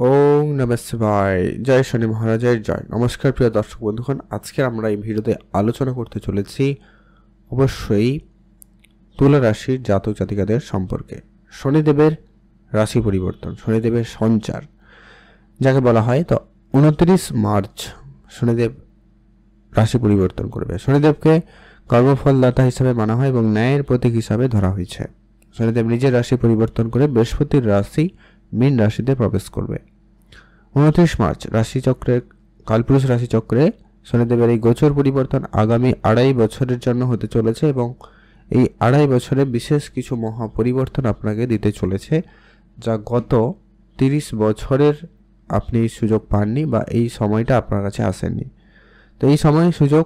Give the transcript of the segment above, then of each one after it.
ওং নমঃ শিবায়। জয় শনি মহারাজের জয়। নমস্কার প্রিয় দর্শক বন্ধুগণ, আজকে আমরা এই ভিডিওতে আলোচনা করতে চলেছি অবশ্যই তুলা রাশির জাতক জাতিকাদের সম্পর্কে। শনিদেবের রাশি পরিবর্তন, শনিদেবের সঞ্চার যাকে বলা হয়, তো 29 মার্চ শনিদেব রাশি পরিবর্তন করবে। শনিদেবকে কর্মফলদাতা হিসাবে মানা হয় এবং ন্যায়ের প্রতীক হিসাবে ধরা হয়েছে। শনিদেব নিজের রাশি পরিবর্তন করে বৃহস্পতির রাশি মীন রাশিতে প্রবেশ করবে 29 মার্চ। রাশিচক্রে কালপুরুষ রাশিচক্রে শনিদেবের এই গোচর পরিবর্তন আগামী 2.5 বছরের জন্য হতে চলেছে এবং এই 2.5 বছরে বিশেষ কিছু মহা পরিবর্তন আপনাকে দিতে চলেছে, যা গত 30 বছরের আপনি সুযোগ পাননি বা এই সময়টা আপনার কাছে আসেননি। তো এই সময় সুযোগ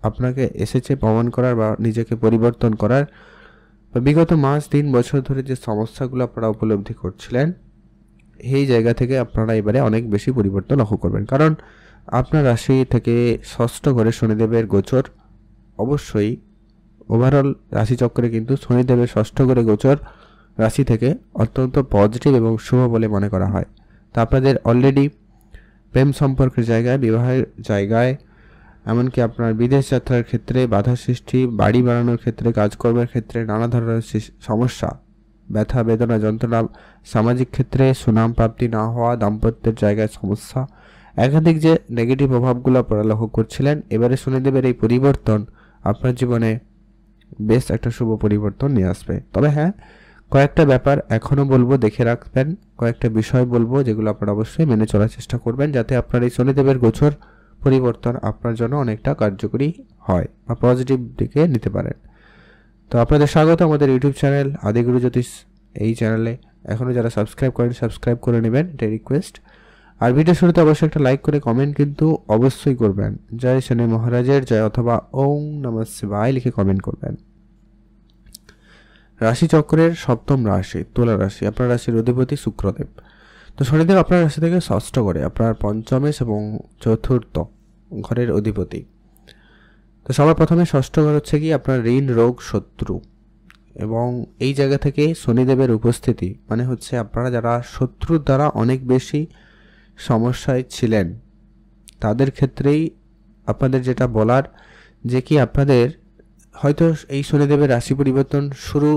আপনাকে এসেছে প্রমাণ করার বা নিজেকে পরিবর্তন করার। বিগত মাস 3 বছর ধরে যে সমস্যাগুলো আপনারা উপলব্ধি করছিলেন, এই জায়গা থেকে আপনারা এবারে অনেক বেশি পরিবর্তন লক্ষ্য করবেন, কারণ আপনার রাশি থেকে ষষ্ঠ ঘরে শনিদেবের গোচর। অবশ্যই ওভারঅল রাশিচক্রে কিন্তু শনিদেবের ষষ্ঠ ঘরে গোচর রাশি থেকে অত্যন্ত পজিটিভ এবং শুভ বলে মনে করা হয়। তা আপনাদের অলরেডি প্রেম সম্পর্কের জায়গায়, বিবাহের জায়গায়, এমনকি আপনার বিদেশ যাত্রার ক্ষেত্রে বাধা সৃষ্টি, বাড়ি বানানোর ক্ষেত্রে, কাজকর্মের ক্ষেত্রে নানা ধরনের সমস্যা, ব্যথা বেদনা যন্ত্রণা, সামাজিক ক্ষেত্রে সুনাম প্রাপ্তি না হওয়া, দাম্পত্যের জায়গায় সমস্যা, একাধিক যে নেগেটিভ প্রভাবগুলো আপনারা লক্ষ্য করছিলেন, এবারে শনিদেবের এই পরিবর্তন আপনার জীবনে বেশ একটা শুভ পরিবর্তন নিয়ে আসবে। তবে হ্যাঁ, কয়েকটা ব্যাপার এখনও বলবো, দেখে রাখবেন। কয়েকটা বিষয় বলবো যেগুলো আপনারা অবশ্যই মেনে চলার চেষ্টা করবেন, যাতে আপনার এই শনিদেবের গোচর পরিবর্তন আপনার জন্য অনেকটা কার্যকরী হয় বা পজিটিভ দিকে নিতে পারেন। তো আপনাদের স্বাগত আমাদের ইউটিউব চ্যানেল আদিগুরু জ্যোতিষ। এই চ্যানেলে এখনও যারা সাবস্ক্রাইব করেন, সাবস্ক্রাইব করে নেবেন, এটা রিকোয়েস্ট। আর ভিডিও শুরুতে অবশ্যই একটা লাইক করে কমেন্ট কিন্তু অবশ্যই করবেন। জয় শনি মহারাজের জয় অথবা ওং নমঃ শিবায় লিখে কমেন্ট করবেন। রাশিচক্রের সপ্তম রাশি তুলা রাশি, আপনার রাশির অধিপতি শুক্রদেব। তো শনিদেব আপনার রাশি থেকে ষষ্ঠ ঘরে, আপনার পঞ্চমেশ এবং চতুর্থ ঘরের অধিপতি। তো সবার প্রথমে ষষ্ঠ ঘর হচ্ছে কি আপনার ঋণ, রোগ, শত্রু, এবং এই জায়গা থেকে শনিদেবের উপস্থিতি মানে হচ্ছে আপনারা যারা শত্রুর দ্বারা অনেক বেশি সমস্যায় ছিলেন, তাদের ক্ষেত্রেই আপনাদের যেটা বলার যে কি আপনাদের হয়তো এই শনিদেবের রাশি পরিবর্তন শুরু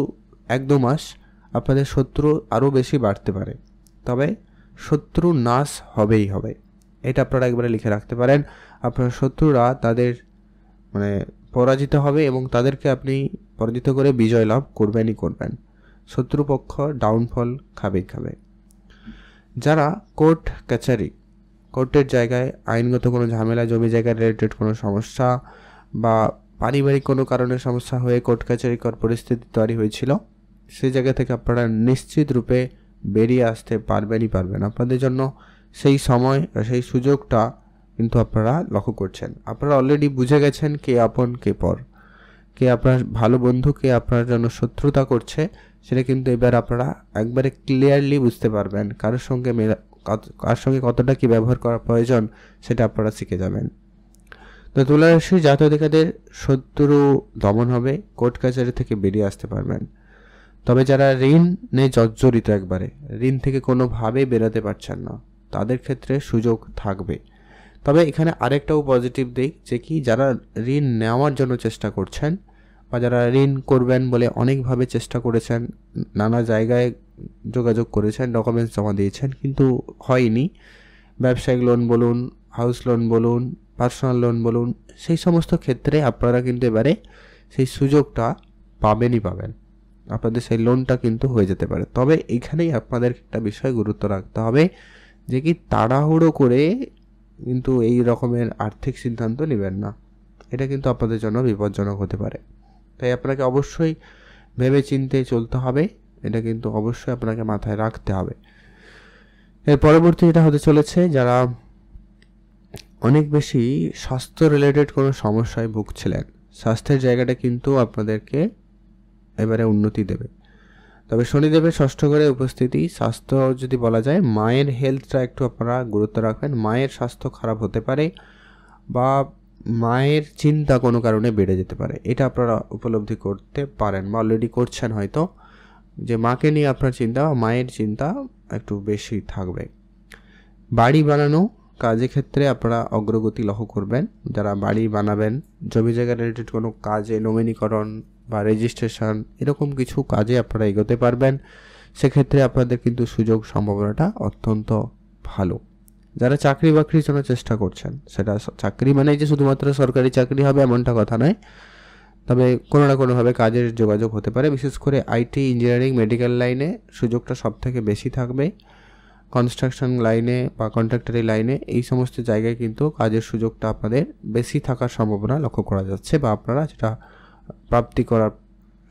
1-2 মাস আপনাদের শত্রু আরও বেশি বাড়তে পারে, তবে শত্রু নাশ হবেই হবে, এটা আপনারা একবারে লিখে রাখতে পারেন। আপনার শত্রুরা তাদের পরাজিত হবে এবং তাদেরকে আপনি পরাজিত করে বিজয় লাভ করবেনই করবেন। শত্রুপক্ষ ডাউনফল খাবে। যারা কোর্ট কাছারি, কোর্টের জায়গায় আইনগত কোনো ঝামেলা, জমি জায়গা রিলেটেড কোনো সমস্যা বা পারিবারিক কোনো কারণে সমস্যা হয়ে কোর্ট কাছারিকর পরিস্থিতি তৈরি হয়েছিল, সেই জায়গা থেকে আপনারা নিশ্চিত রূপে বেরিয়ে আসতে পারবেন। আপনাদের জন্য সেই সময়, সেই সুযোগটা কিন্তু আপনারা লক্ষ্য করছেন। আপনারা অলরেডি বুঝে গেছেন কে আপন কে পর, কে আপনার ভালো বন্ধু, কে আপনার জন্য শত্রুতা করছে, সেটা কিন্তু এবার আপনারা একবারে ক্লিয়ারলি বুঝতে পারবেন। কার সঙ্গে কতটা কি ব্যবহার করা প্রয়োজন সেটা আপনারা শিখে যাবেন। তো তুলা রাশির জাতক জাতিকাদের শত্রু দমন হবে, কোর্ট কাছারি থেকে বেরিয়ে আসতে পারবেন। তবে যারা ঋণে জর্জরিত, একবারে ঋণ থেকে কোনোভাবেই বেরোতে পারছেন না, তাদের ক্ষেত্রে সুযোগ থাকবে। তবে এখানে আরেকটাও পজিটিভ দিক যে কি যারা ঋণ নেওয়ার জন্য চেষ্টা করছেন বা যারা ঋণ করবেন বলে অনেকভাবে চেষ্টা করেছেন, নানা জায়গায় যোগাযোগ করেছেন, ডকুমেন্টস জমা দিয়েছেন, কিন্তু হয়নি, ব্যবসায়িক লোন বলুন, হাউস লোন বলুন, পার্সোনাল লোন বলুন, সেই সমস্ত ক্ষেত্রে আপনারা কিন্তু এবারে সেই সুযোগটা পাবেন। আপনাদের সেই লোনটা কিন্তু হয়ে যেতে পারে। তবে এখানেই আপনাদের একটা বিষয় গুরুত্ব রাখতে হবে যে কি তাড়াহুড়ো করে কিন্তু এই রকমের আর্থিক সিদ্ধান্ত নেবেন না, এটা কিন্তু আপনাদের জন্য বিপজ্জনক হতে পারে। তাই আপনাকে অবশ্যই ভেবে চিন্তে চলতে হবে, এটা কিন্তু অবশ্যই আপনাকে মাথায় রাখতে হবে। এর পরবর্তী এটা হতে চলেছে যারা অনেক বেশি স্বাস্থ্য রিলেটেড কোনো সমস্যায় ভুগছিলেন, স্বাস্থ্যের জায়গাটা কিন্তু আপনাদেরকে এবারে উন্নতি দেবে। তবে শনিদেবের ষষ্ঠ ঘরে উপস্থিতি, স্বাস্থ্য যদি বলা যায়, মায়ের হেলথটা একটু আপনারা গুরুত্ব রাখবেন। মায়ের স্বাস্থ্য খারাপ হতে পারে বা মায়ের চিন্তা কোনো কারণে বেড়ে যেতে পারে, এটা আপনারা উপলব্ধি করতে পারেন বা অলরেডি করছেন হয়তো, যে মাকে নিয়ে আপনার চিন্তা বা মায়ের চিন্তা একটু বেশি থাকবে। বাড়ি বানানো কাজের ক্ষেত্রে আপনারা অগ্রগতি লক্ষ্য করবেন। যারা বাড়ি বানাবেন, জমি জায়গা রিলেটেড কোনো কাজে নমিনীকরণ বা রেজিস্ট্রেশন এরকম কিছু কাজে আপনারা এগোতে পারবেন। সেক্ষেত্রে আপনাদের কিন্তু সুযোগ সম্ভাবনাটা অত্যন্ত ভালো। যারা চাকরি বাকরির জন্য চেষ্টা করছেন, সেটা চাকরি মানে যে শুধুমাত্র সরকারি চাকরি হবে এমনটা কথা নয়, তবে কোনো না কোনোভাবে কাজের যোগাযোগ হতে পারে। বিশেষ করে আইটি, ইঞ্জিনিয়ারিং, মেডিকেল লাইনে সুযোগটা সবথেকে বেশি থাকবে। কনস্ট্রাকশন লাইনে বা কন্ট্রাক্টরি লাইনে এই সমস্ত জায়গায় কিন্তু কাজের সুযোগটা আপনাদের বেশি থাকার সম্ভাবনা লক্ষ্য করা যাচ্ছে, বা আপনারা যেটা প্রাপ্তি করার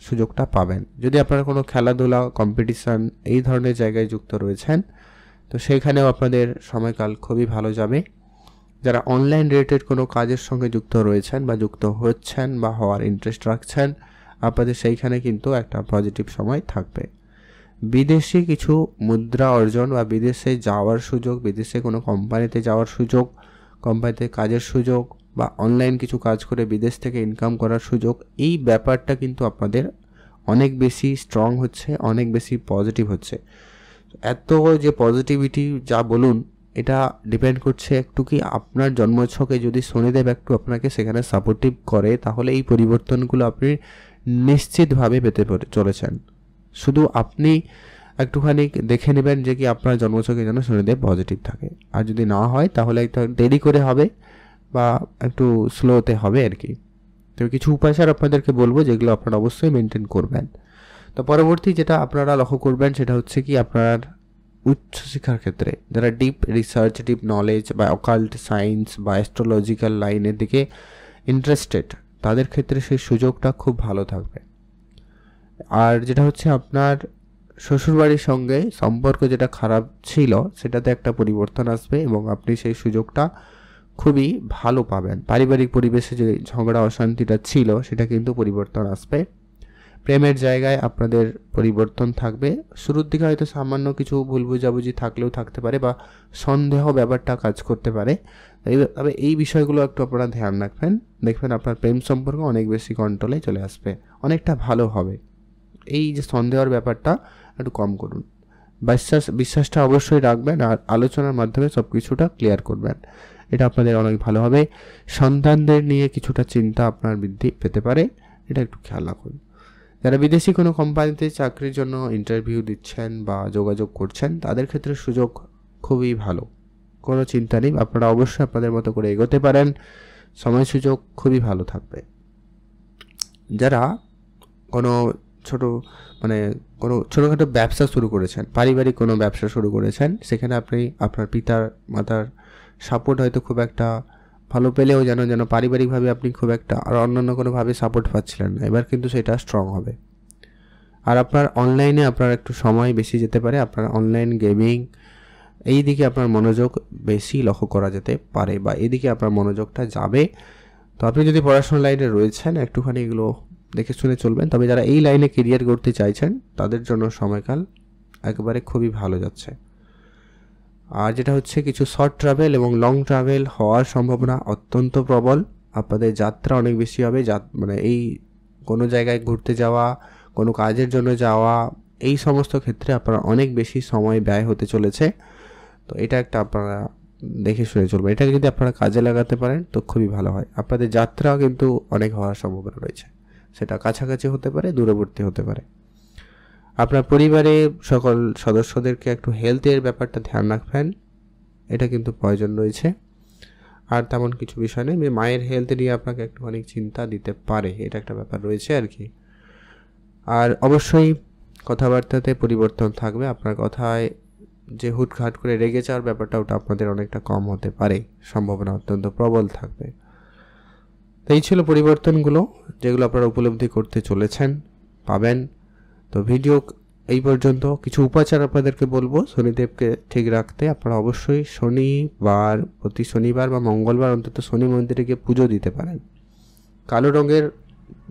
সুযোগটা পাবেন। যদি আপনারা কোনো খেলাধুলা, কম্পিটিশান এই ধরনের জায়গায় যুক্ত রয়েছেন, তো সেইখানেও আপনাদের সময়কাল খুবই ভালো যাবে। যারা অনলাইন রিলেটেড কোনো কাজের সঙ্গে যুক্ত রয়েছেন বা যুক্ত হচ্ছেন বা হওয়ার ইন্টারেস্ট রাখছেন, আপনাদের সেইখানে কিন্তু একটা পজিটিভ সময় থাকবে। বিদেশি কিছু মুদ্রা অর্জন বা বিদেশে যাওয়ার সুযোগ, বিদেশে কোনো কোম্পানিতে যাওয়ার সুযোগ, কোম্পানিতে কাজের সুযোগ, বা অনলাইন কিছু কাজ করে বিদেশ থেকে ইনকাম করার সুযোগ, এই ব্যাপারটা কিন্তু আপনাদের অনেক বেশি স্ট্রং হচ্ছে, অনেক বেশি পজিটিভ হচ্ছে। এত যে পজিটিভিটি যা বলুন, এটা ডিপেন্ড করছে একটু কি আপনার জন্মছকে যদি শনিদেব একটু আপনাকে সেখানে সাপোর্টিভ করে, তাহলে এই পরিবর্তনগুলো আপনি নিশ্চিতভাবে পেতে চলেছেন। শুধু আপনি একটুখানি দেখে নেবেন যে কি আপনার জন্মছকে যেন শনিদেব পজিটিভ থাকে। আর যদি না হয় তাহলে একটু দেরি করে হবে বা একটু স্লোতে হবে আর কি। তো কিছু উপাচার আপনাদেরকে বলবো, যেগুলো আপনারা অবশ্যই মেনটেন করবেন। তো পরবর্তী যেটা আপনারা লক্ষ্য করবেন সেটা হচ্ছে কি, আপনার উচ্চশিক্ষার ক্ষেত্রে যারা ডিপ রিসার্চ, ডিপ নলেজ বা অকাল্ট সায়েন্স বা অ্যাস্ট্রোলজিক্যাল লাইনের দিকে ইন্টারেস্টেড, তাদের ক্ষেত্রে সেই সুযোগটা খুব ভালো থাকবে। আর যেটা হচ্ছে আপনার শ্বশুরবাড়ির সঙ্গে সম্পর্ক যেটা খারাপ ছিল, সেটাতে একটা পরিবর্তন আসবে এবং আপনি সেই সুযোগটা খুবই ভালো পাবেন। পারিবারিক পরিবেশে যে ঝগড়া অশান্তিটা ছিল, সেটা কিন্তু পরিবর্তন আসবে। প্রেমের জায়গায় আপনাদের পরিবর্তন থাকবে। শুরুর দিকে হয়তো সামান্য কিছু ভুল বোঝাবুঝি থাকলেও থাকতে পারে, বা সন্দেহ ব্যাপারটা কাজ করতে পারে। তবে এই বিষয়গুলো একটু আপনারা ধ্যান রাখবেন, দেখবেন আপনার প্রেম সম্পর্ক অনেক বেশি কন্ট্রোলে চলে আসবে, অনেকটা ভালো হবে। এই যে সন্দেহের ব্যাপারটা একটু কম করুন। বিশ্বাসটা অবশ্যই রাখবেন, আর আলোচনার মাধ্যমে সব কিছুটা ক্লিয়ার করবেন, এটা আপনাদের অনেক ভালো হবে। সন্তানদের নিয়ে কিছুটা চিন্তা আপনার বৃদ্ধি পেতে পারে, এটা একটু খেয়াল রাখুন। যারা বিদেশি কোনো কোম্পানিতে চাকরির জন্য ইন্টারভিউ দিচ্ছেন বা যোগাযোগ করছেন, তাদের ক্ষেত্রে সুযোগ খুবই ভালো, কোনো চিন্তা নেই। আপনারা অবশ্যই আপনাদের মতো করে এগোতে পারেন, সময় সুযোগ খুবই ভালো থাকবে। যারা কোনো কোনো ছোটোখাটো ব্যবসা শুরু করেছেন, পারিবারিক কোনো ব্যবসা শুরু করেছেন, সেখানে আপনি আপনার পিতার মাতার সাপোর্ট হয়তো খুব একটা ভালো পেলেও যেন পারিবারিকভাবে আপনি খুব একটা আর অন্যান্য কোনোভাবে সাপোর্ট পাচ্ছিলেন না, এবার কিন্তু সেটা স্ট্রং হবে। আর আপনার অনলাইনে আপনার একটু সময় বেশি যেতে পারে, আপনার অনলাইন গেমিং এই দিকে আপনার মনোযোগ বেশি লক্ষ্য করা যেতে পারে, বা এদিকে আপনার মনোযোগটা যাবে। তো আপনি যদি পড়াশোনার লাইনে রয়েছেন, একটুখানি এগুলো দেখে শুনে চলবেন। তবে যারা এই লাইনে কেরিয়ার গড়তে চাইছেন, তাদের জন্য সময়কাল একেবারে খুবই ভালো যাচ্ছে। আর যেটা হচ্ছে, কিছু শর্ট ট্রাভেল এবং লং ট্রাভেল হওয়ার সম্ভাবনা অত্যন্ত প্রবল। আপনাদের যাত্রা অনেক বেশি হবে, এই কোনো জায়গায় ঘুরতে যাওয়া, কোনো কাজের জন্য যাওয়া, এই সমস্ত ক্ষেত্রে আপনারা অনেক বেশি সময় ব্যয় হতে চলেছে। তো এটা একটা আপনারা দেখে শুনে চলবেন। এটাকে যদি আপনারা কাজে লাগাতে পারেন তো খুবই ভালো হয়। আপনাদের যাত্রাও কিন্তু অনেক হওয়ার সম্ভাবনা রয়েছে, সেটা কাছাকাছি হতে পারে, দূরবর্তী হতে পারে। আপনার পরিবারে সকল সদস্যদেরকে একটু হেলথের ব্যাপারটা ধ্যান রাখবেন, এটা কিন্তু প্রয়োজন রয়েছে। আর তেমন কিছু বিষয় নেই, মায়ের হেলথ নিয়ে আপনাকে একটুখানি চিন্তা দিতে পারে, এটা একটা ব্যাপার রয়েছে আর কি। আর অবশ্যই কথাবার্তাতে পরিবর্তন থাকবে, আপনার কথায় যে হুটহাট করে রেগে যাওয়ার ব্যাপারটা, ওটা আপনাদের অনেকটা কম হতে পারে, সম্ভাবনা অত্যন্ত প্রবল থাকবে। তো এই ছিল পরিবর্তনগুলো, যেগুলো আপনারা উপলব্ধি করতে চলেছেন, পাবেন। তো ভিডিও এই পর্যন্ত। কিছু উপাচার আপনাদেরকে বলবো শনিদেবকে ঠিক রাখতে। আপনারা অবশ্যই প্রতি শনিবার বা মঙ্গলবার অন্তত শনি মন্দিরে গিয়ে পুজো দিতে পারেন। কালো রঙের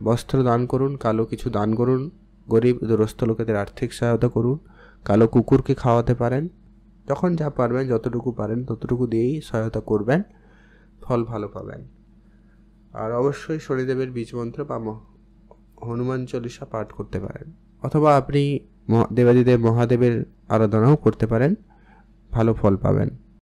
বস্ত্র দান করুন, কালো কিছু দান করুন, গরিব দুরস্থ লোকেদের আর্থিক সহায়তা করুন, কালো কুকুরকে খাওয়াতে পারেন। যখন যা পারবেন, যতটুকু পারেন ততটুকু দিয়েই সহায়তা করবেন, ফল ভালো পাবেন। আর অবশ্যই শনিদেবের বীজ মন্ত্র বা হনুমান চল্লিশা পাঠ করতে পারেন, অথবা আপনি দেবাদিদেব মহাদেবের আরাধনাও করতে পারেন, ভালো ফল পাবেন।